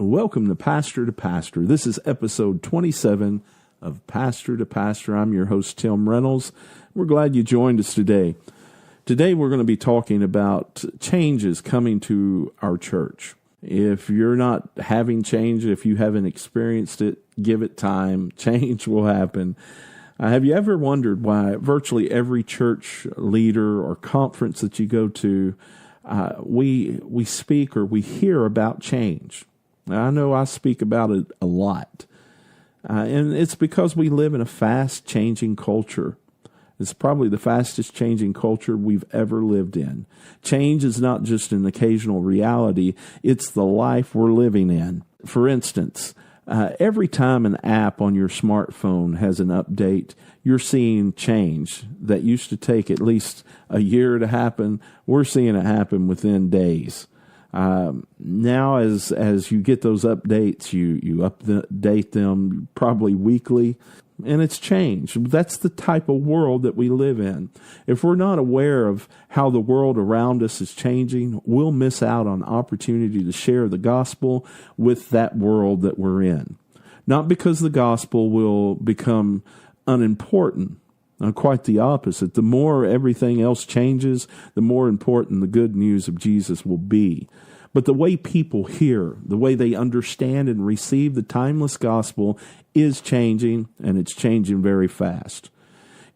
Welcome to Pastor to Pastor. This is episode 27 of Pastor to Pastor. I'm your host, Tim Reynolds. We're glad you joined us today. Today we're going to be talking about changes coming to our church. If you're not having change, if you haven't experienced it, give it time. Change will happen. Have you ever wondered why virtually every church leader or conference that you go to, we speak or we hear about change? I know I speak about it a lot. And it's because we live in a fast-changing culture. It's probably the fastest-changing culture we've ever lived in. Change is not just an occasional reality. It's the life we're living in. For instance, every time an app on your smartphone has an update, you're seeing change that used to take at least a year to happen. We're seeing it happen within days. Now, as you get those updates, you update them probably weekly, and it's changed. That's the type of world that we live in. If we're not aware of how the world around us is changing, we'll miss out on opportunity to share the gospel with that world that we're in. Not because the gospel will become unimportant. Quite the opposite. The more everything else changes, the more important the good news of Jesus will be. But the way people hear, the way they understand and receive the timeless gospel is changing, and it's changing very fast.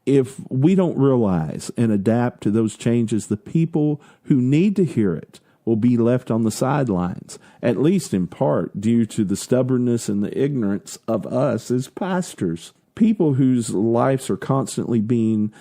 If we don't realize and adapt to those changes, the people who need to hear it will be left on the sidelines, at least in part due to the stubbornness and the ignorance of us as pastors. People whose lives are constantly being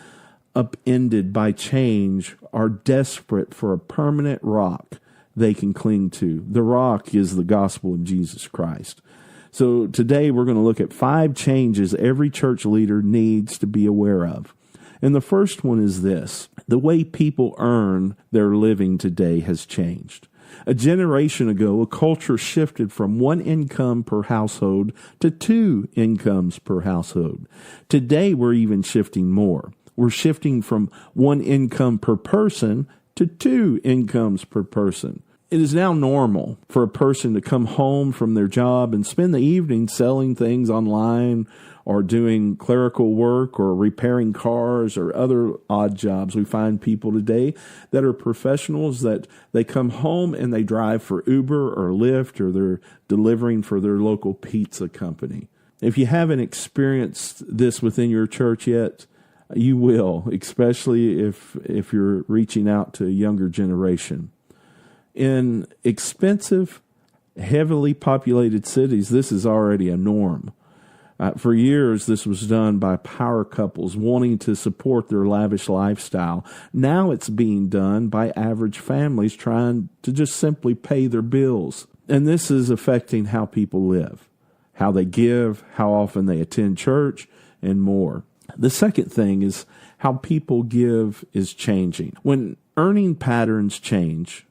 upended by change are desperate for a permanent rock they can cling to. The rock is the gospel of Jesus Christ. So today we're going to look at 5 changes every church leader needs to be aware of. And the first one is this: the way people earn their living today has changed. A generation ago, a culture shifted from 1 income per household to 2 incomes per household. Today, we're even shifting more. We're shifting from 1 income per person to 2 incomes per person. It is now normal for a person to come home from their job and spend the evening selling things online or doing clerical work or repairing cars or other odd jobs. We find people today that are professionals that they come home and they drive for Uber or Lyft, or they're delivering for their local pizza company. If you haven't experienced this within your church yet, you will, especially if you're reaching out to a younger generation. In expensive, heavily populated cities, this is already a norm. For years, this was done by power couples wanting to support their lavish lifestyle. Now it's being done by average families trying to just simply pay their bills. And this is affecting how people live, how they give, how often they attend church, and more. The second thing is how people give is changing. When earning patterns change,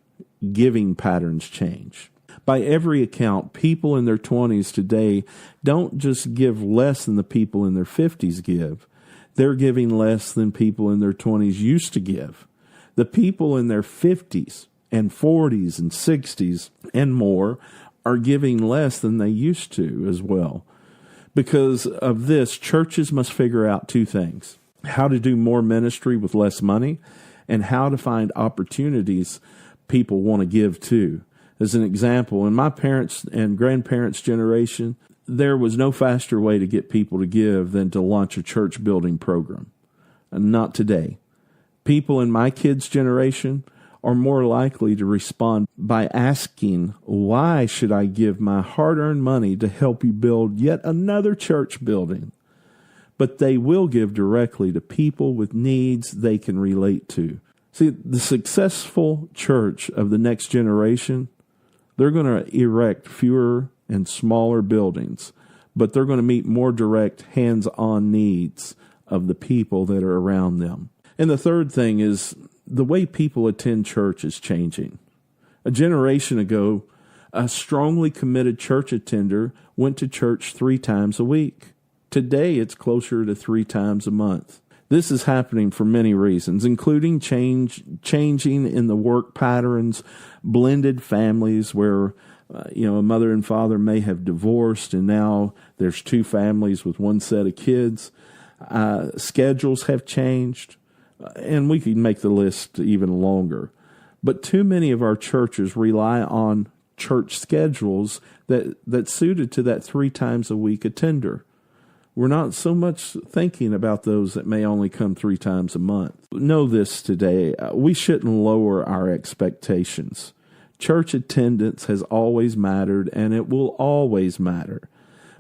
giving patterns change. By every account, people in their 20s today don't just give less than the people in their 50s give. They're giving less than people in their 20s used to give. The people in their 50s and 40s and 60s and more are giving less than they used to as well. Because of this, churches must figure out 2 things: how to do more ministry with less money, and how to find opportunities people want to give to. As an example, in my parents' and grandparents' generation, there was no faster way to get people to give than to launch a church building program. And not today. People in my kids' generation are more likely to respond by asking, "Why should I give my hard-earned money to help you build yet another church building?" But they will give directly to people with needs they can relate to. See, the successful church of the next generation, they're going to erect fewer and smaller buildings, but they're going to meet more direct, hands-on needs of the people that are around them. And the third thing is the way people attend church is changing. A generation ago, a strongly committed church attender went to church 3 times a week. Today, it's closer to 3 times a month. This is happening for many reasons, including changing in the work patterns, blended families where A mother and father may have divorced, and now there's two families with one set of kids. Schedules have changed, and we could make the list even longer. But too many of our churches rely on church schedules that's suited to that 3 times a week attender. We're not so much thinking about those that may only come 3 times a month. Know this today, we shouldn't lower our expectations. Church attendance has always mattered, and it will always matter.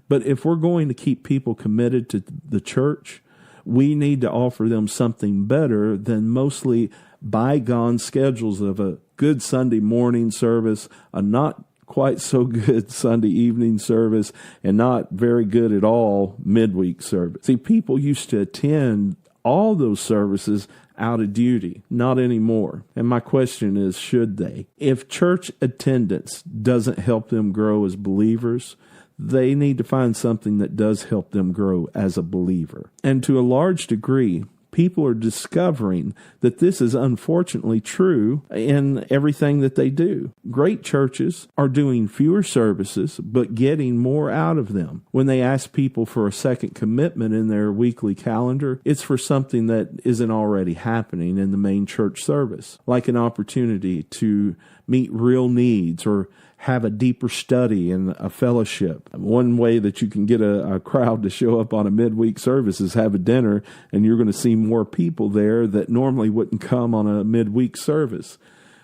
But if we're going to keep people committed to the church, we need to offer them something better than mostly bygone schedules of a good Sunday morning service, a not quite so good Sunday evening service, and not very good at all midweek service. See, people used to attend all those services out of duty, not anymore. And my question is, should they? If church attendance doesn't help them grow as believers, they need to find something that does help them grow as a believer. And to a large degree, people are discovering that this is unfortunately true in everything that they do. Great churches are doing fewer services, but getting more out of them. When they ask people for a second commitment in their weekly calendar, it's for something that isn't already happening in the main church service, like an opportunity to meet real needs or have a deeper study and a fellowship. One way that you can get a crowd to show up on a midweek service is have a dinner, and you're going to see more people there that normally wouldn't come on a midweek service.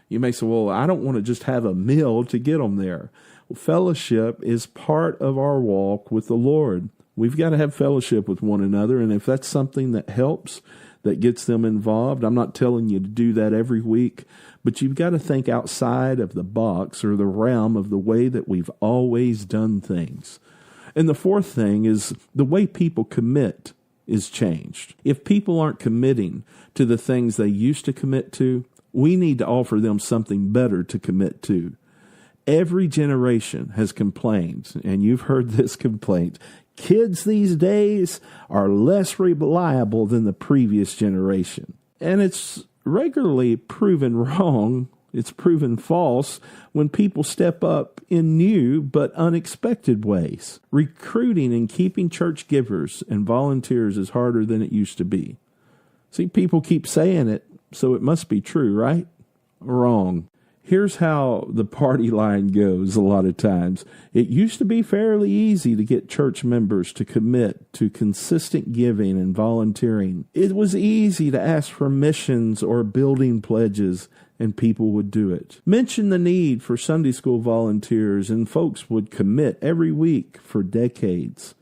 You may say, well, I don't want to just have a meal to get them there. Well, fellowship is part of our walk with the Lord. We've got to have fellowship with one another, and if that's something that helps, that gets them involved, I'm not telling you to do that every week, but you've got to think outside of the box or the realm of the way that we've always done things. And the fourth thing is the way people commit is changed. If people aren't committing to the things they used to commit to, we need to offer them something better to commit to. Every generation has complained, and you've heard this complaint. Kids these days are less reliable than the previous generation. And it's regularly proven wrong. It's proven false when people step up in new but unexpected ways. Recruiting and keeping church givers and volunteers is harder than it used to be. See, people keep saying it, so it must be true, right? Wrong. Here's how the party line goes a lot of times. It used to be fairly easy to get church members to commit to consistent giving and volunteering. It was easy to ask for missions or building pledges, and people would do it. Mention the need for Sunday school volunteers, and folks would commit every week for decades.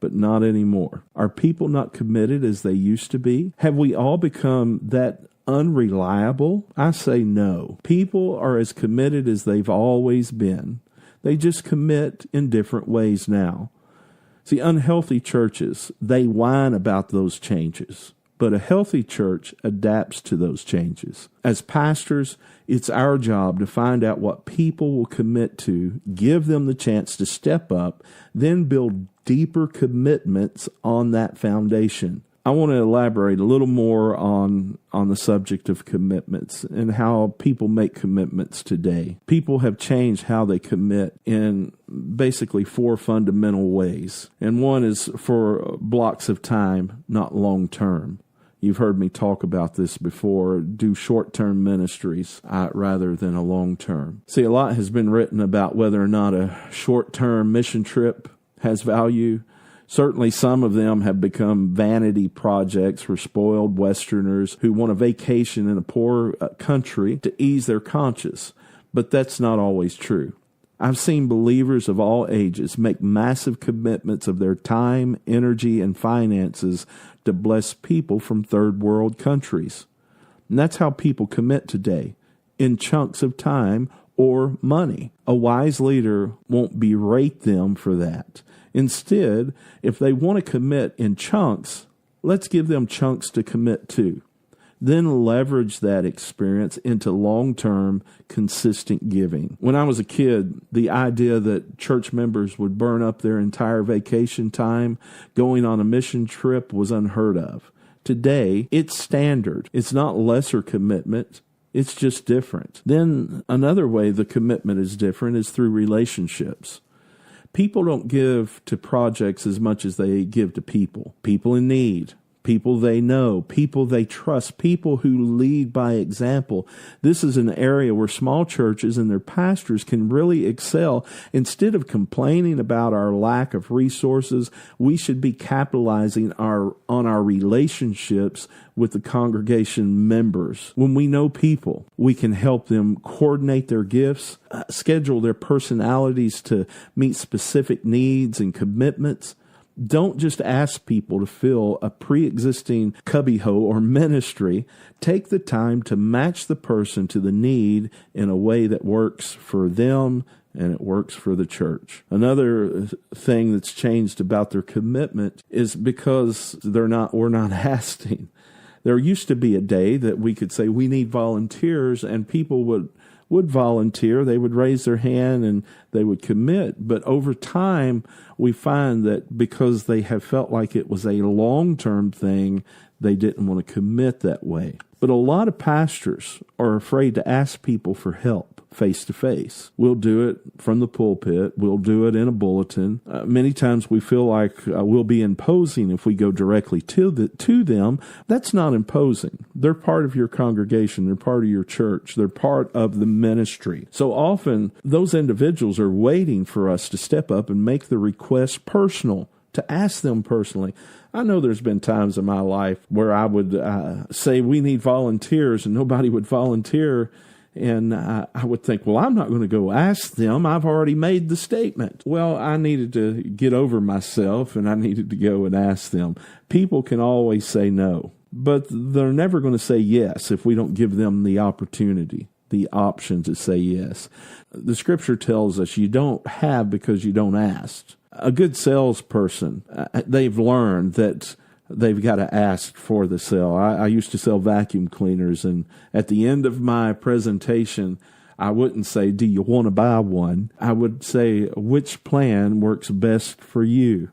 But not anymore. Are people not committed as they used to be? Have we all become that unreliable? I say no. People are as committed as they've always been. They just commit in different ways now. See, unhealthy churches, they whine about those changes, but a healthy church adapts to those changes. As pastors, it's our job to find out what people will commit to, give them the chance to step up, then build deeper commitments on that foundation. I want to elaborate a little more on the subject of commitments and how people make commitments today. People have changed how they commit in basically 4 fundamental ways. And one is for blocks of time, not long term. You've heard me talk about this before. Do short-term ministries rather than a long-term. See, a lot has been written about whether or not a short-term mission trip has value. Certainly some of them have become vanity projects for spoiled Westerners who want a vacation in a poor country to ease their conscience. But that's not always true. I've seen believers of all ages make massive commitments of their time, energy, and finances to bless people from third world countries. And that's how people commit today, in chunks of time or money. A wise leader won't berate them for that. Instead, if they want to commit in chunks, let's give them chunks to commit to. Then leverage that experience into long-term, consistent giving. When I was a kid, the idea that church members would burn up their entire vacation time going on a mission trip was unheard of. Today, it's standard. It's not lesser commitment. It's just different. Then another way the commitment is different is through relationships. People don't give to projects as much as they give to people. People in need, people they know, people they trust, people who lead by example. This is an area where small churches and their pastors can really excel. Instead of complaining about our lack of resources, we should be capitalizing on our relationships with the congregation members. When we know people, we can help them coordinate their gifts, schedule their personalities to meet specific needs and commitments. Don't just ask people to fill a pre-existing cubbyhole or ministry. Take the time to match the person to the need in a way that works for them and it works for the church. Another thing that's changed about their commitment is because we're not asking. There used to be a day that we could say we need volunteers, and people would volunteer. They would raise their hand and they would commit. But over time, we find that because they have felt like it was a long-term thing, they didn't want to commit that way. But a lot of pastors are afraid to ask people for help face to face. We'll do it from the pulpit. We'll do it in a bulletin. Many times we feel like we'll be imposing if we go directly to them. That's not imposing. They're part of your congregation. They're part of your church. They're part of the ministry. So often those individuals are waiting for us to step up and make the request personal, to ask them personally. I know there's been times in my life where I would say we need volunteers and nobody would volunteer. And I would think, well, I'm not going to go ask them. I've already made the statement. Well, I needed to get over myself and I needed to go and ask them. People can always say no, but they're never going to say yes if we don't give them the opportunity, the option to say yes. The scripture tells us you don't have because you don't ask. A good salesperson, they've learned that they've got to ask for the sale. I used to sell vacuum cleaners, and at the end of my presentation, I wouldn't say, do you want to buy one? I would say, which plan works best for you?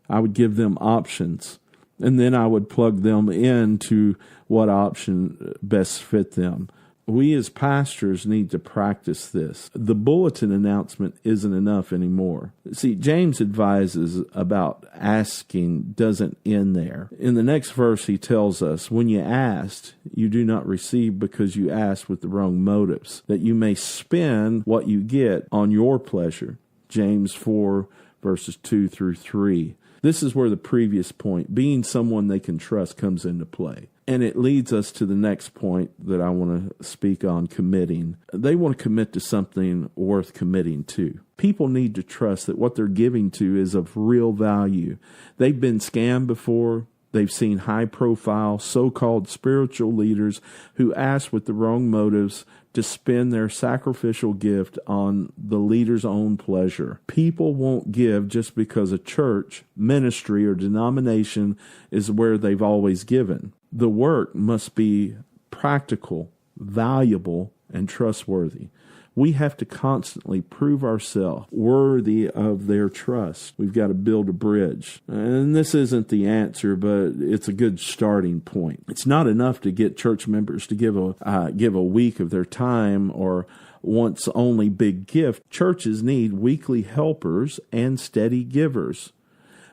I would give them options, and then I would plug them into what option best fit them. We as pastors need to practice this. The bulletin announcement isn't enough anymore. See, James advises about asking doesn't end there. In the next verse, he tells us, when you asked, you do not receive because you asked with the wrong motives, that you may spend what you get on your pleasure. James 4, verses 2 through 3. This is where the previous point, being someone they can trust, comes into play. And it leads us to the next point that I want to speak on, committing. They want to commit to something worth committing to. People need to trust that what they're giving to is of real value. They've been scammed before. They've seen high-profile, so-called spiritual leaders who ask with the wrong motives to spend their sacrificial gift on the leader's own pleasure. People won't give just because a church, ministry, or denomination is where they've always given. The work must be practical, valuable, and trustworthy. We have to constantly prove ourselves worthy of their trust. We've got to build a bridge. And this isn't the answer, but it's a good starting point. It's not enough to get church members to give a week of their time or once only big gift. Churches need weekly helpers and steady givers.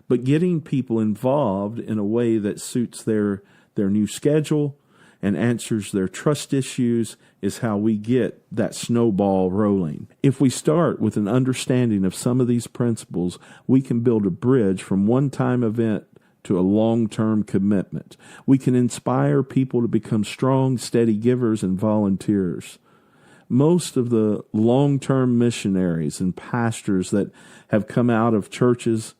But getting people involved in a way that suits their new schedule and answers their trust issues is how we get that snowball rolling. If we start with an understanding of some of these principles, we can build a bridge from one-time event to a long-term commitment. We can inspire people to become strong, steady givers and volunteers. Most of the long-term missionaries and pastors that have come out of churches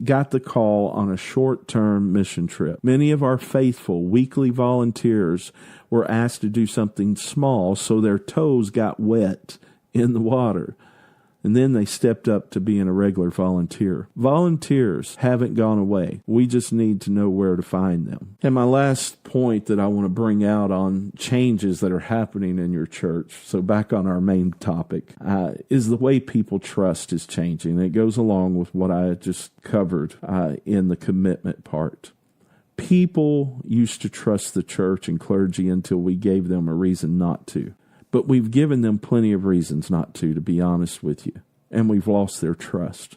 got the call on a short-term mission trip. Many of our faithful weekly volunteers were asked to do something small, so their toes got wet in the water. And then they stepped up to being a regular volunteer. Volunteers haven't gone away. We just need to know where to find them. And my last point that I want to bring out on changes that are happening in your church, so back on our main topic, is the way people trust is changing. It goes along with what I just covered in the commitment part. People used to trust the church and clergy until we gave them a reason not to. But we've given them plenty of reasons not to be honest with you. And we've lost their trust.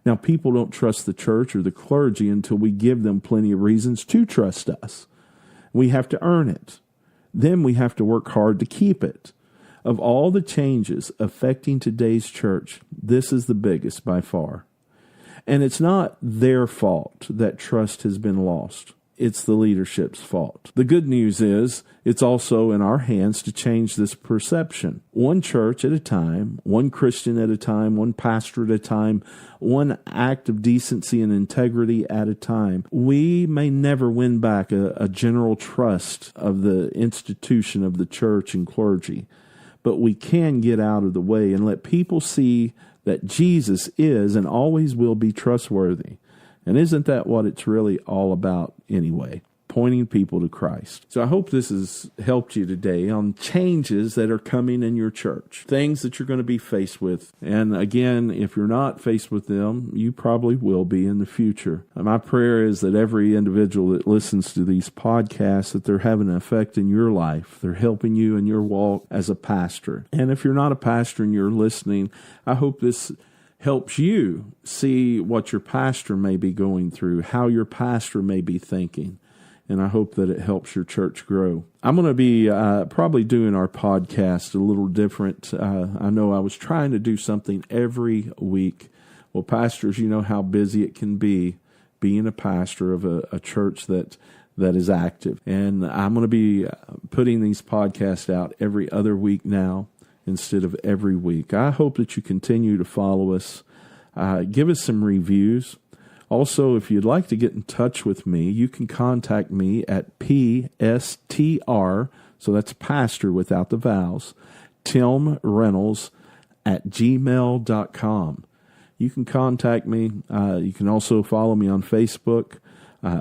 Now, people don't trust the church or the clergy until we give them plenty of reasons to trust us. We have to earn it. Then we have to work hard to keep it. Of all the changes affecting today's church, this is the biggest by far. And it's not their fault that trust has been lost. It's the leadership's fault. The good news is it's also in our hands to change this perception. One church at a time, one Christian at a time, one pastor at a time, one act of decency and integrity at a time. We may never win back a general trust of the institution of the church and clergy, but we can get out of the way and let people see that Jesus is and always will be trustworthy. And isn't that what it's really all about anyway? Pointing people to Christ. So I hope this has helped you today on changes that are coming in your church, things that you're going to be faced with. And again, if you're not faced with them, you probably will be in the future. And my prayer is that every individual that listens to these podcasts, that they're having an effect in your life. They're helping you in your walk as a pastor. And if you're not a pastor and you're listening, I hope this helps you see what your pastor may be going through, how your pastor may be thinking. And I hope that it helps your church grow. I'm going to be probably doing our podcast a little different. I know I was trying to do something every week. Well, pastors, you know how busy it can be being a pastor of a church that is active. And I'm going to be putting these podcasts out every other week now instead of every week. I hope that you continue to follow us. Give us some reviews. Also, if you'd like to get in touch with me, you can contact me at PSTR, so that's pastor without the vowels, Tim Reynolds at gmail.com. You can contact me. You can also follow me on Facebook,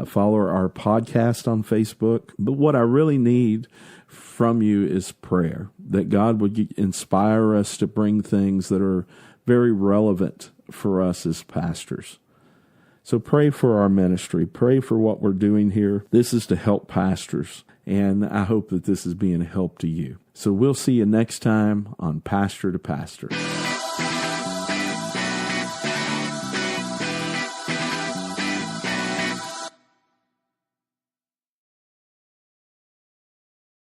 follow our podcast on Facebook. But what I really need from you is prayer, that God would inspire us to bring things that are very relevant for us as pastors. So pray for our ministry. Pray for what we're doing here. This is to help pastors, and I hope that this is being a help to you. So we'll see you next time on Pastor to Pastor.